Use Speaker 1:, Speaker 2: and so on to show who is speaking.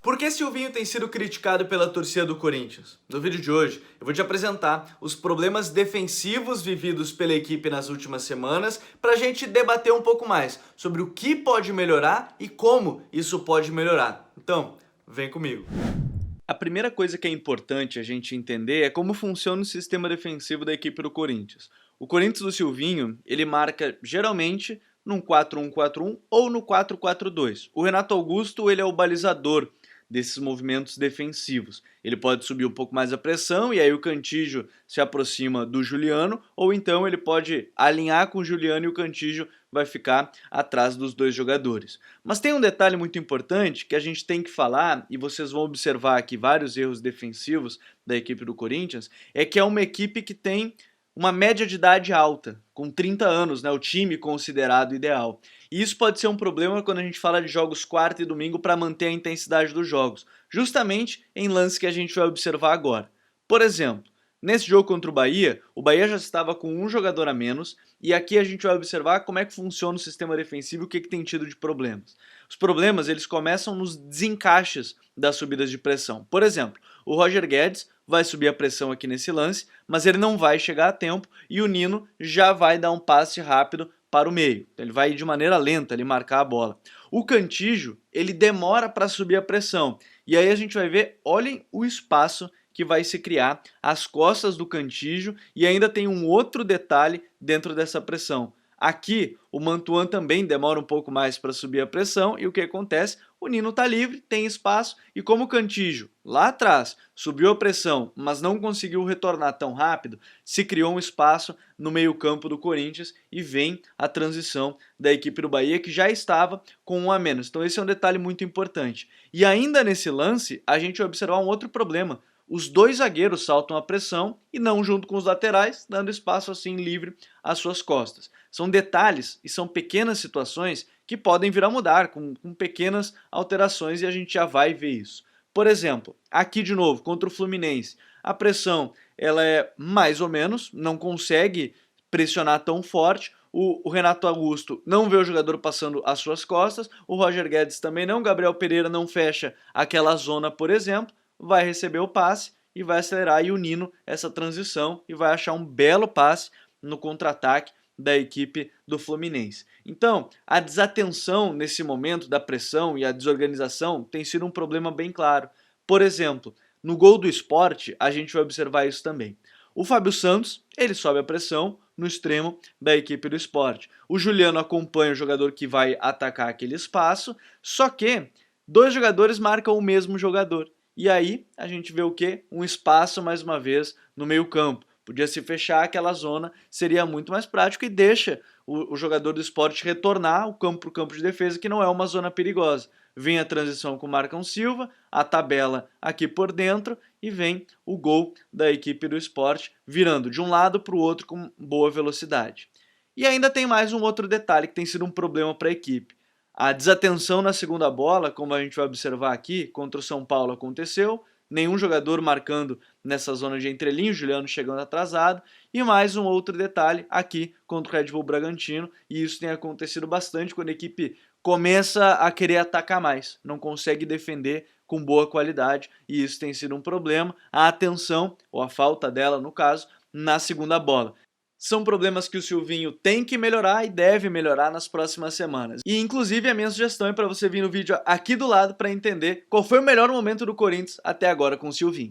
Speaker 1: Por que Silvinho tem sido criticado pela torcida do Corinthians? No vídeo de hoje, eu vou te apresentar os problemas defensivos vividos pela equipe nas últimas semanas para a gente debater um pouco mais sobre o que pode melhorar e como isso pode melhorar. Então, vem comigo. A primeira coisa que é importante a gente entender é como funciona o sistema defensivo da equipe do Corinthians. O Corinthians do Silvinho, ele marca geralmente num 4-1-4-1 ou no 4-4-2. O Renato Augusto, ele é o balizador desses movimentos defensivos. Ele pode subir um pouco mais a pressão e aí o Cantillo se aproxima do Juliano, ou então ele pode alinhar com o Juliano e o Cantillo vai ficar atrás dos dois jogadores. Mas tem um detalhe muito importante que a gente tem que falar, e vocês vão observar aqui vários erros defensivos da equipe do Corinthians, é que é uma equipe que tem uma média de idade alta, com 30 anos, né, o time considerado ideal. E isso pode ser um problema quando a gente fala de jogos quarta e domingo para manter a intensidade dos jogos, justamente em lances que a gente vai observar agora. Por exemplo, nesse jogo contra o Bahia já estava com um jogador a menos, e aqui a gente vai observar como é que funciona o sistema defensivo e o que tem tido de problemas. Os problemas eles começam nos desencaixes das subidas de pressão. Por exemplo, o Roger Guedes vai subir a pressão aqui nesse lance, mas ele não vai chegar a tempo e o Nino já vai dar um passe rápido para o meio. Ele vai de maneira lenta ali marcar a bola. O Cantillo, ele demora para subir a pressão. E aí a gente vai ver, olhem o espaço que vai se criar às costas do Cantillo e ainda tem um outro detalhe dentro dessa pressão. Aqui, o Mantuan também demora um pouco mais para subir a pressão e o que acontece? O Nino está livre, tem espaço e como o Cantillo, lá atrás, subiu a pressão, mas não conseguiu retornar tão rápido, se criou um espaço no meio-campo do Corinthians e vem a transição da equipe do Bahia que já estava com um a menos. Então esse é um detalhe muito importante. E ainda nesse lance, a gente vai observar um outro problema. Os dois zagueiros saltam a pressão e não junto com os laterais, dando espaço assim livre às suas costas. São detalhes e são pequenas situações que podem vir a mudar com pequenas alterações e a gente já vai ver isso. Por exemplo, aqui de novo, contra o Fluminense, a pressão ela é mais ou menos, não consegue pressionar tão forte, o Renato Augusto não vê o jogador passando às suas costas, o Roger Guedes também não, o Gabriel Pereira não fecha aquela zona, por exemplo, vai receber o passe e vai acelerar e o Nino essa transição e vai achar um belo passe no contra-ataque da equipe do Fluminense. Então, a desatenção nesse momento da pressão e a desorganização tem sido um problema bem claro. Por exemplo, no gol do Sport, a gente vai observar isso também. O Fábio Santos, ele sobe a pressão no extremo da equipe do Sport. O Juliano acompanha o jogador que vai atacar aquele espaço, só que dois jogadores marcam o mesmo jogador. E aí a gente vê o quê? Um espaço mais uma vez no meio campo. Podia se fechar aquela zona, seria muito mais prático e deixa o jogador do Sport retornar para o campo de defesa, que não é uma zona perigosa. Vem a transição com o Marcão Silva, a tabela aqui por dentro e vem o gol da equipe do Sport virando de um lado para o outro com boa velocidade. E ainda tem mais um outro detalhe que tem sido um problema para a equipe. A desatenção na segunda bola, como a gente vai observar aqui, contra o São Paulo aconteceu, nenhum jogador marcando nessa zona de entrelinha, o Juliano chegando atrasado, e mais um outro detalhe aqui contra o Red Bull Bragantino, e isso tem acontecido bastante quando a equipe começa a querer atacar mais, não consegue defender com boa qualidade, e isso tem sido um problema, a atenção, ou a falta dela no caso, na segunda bola. São problemas que o Silvinho tem que melhorar e deve melhorar nas próximas semanas. E inclusive a minha sugestão é para você vir no vídeo aqui do lado para entender qual foi o melhor momento do Corinthians até agora com o Silvinho.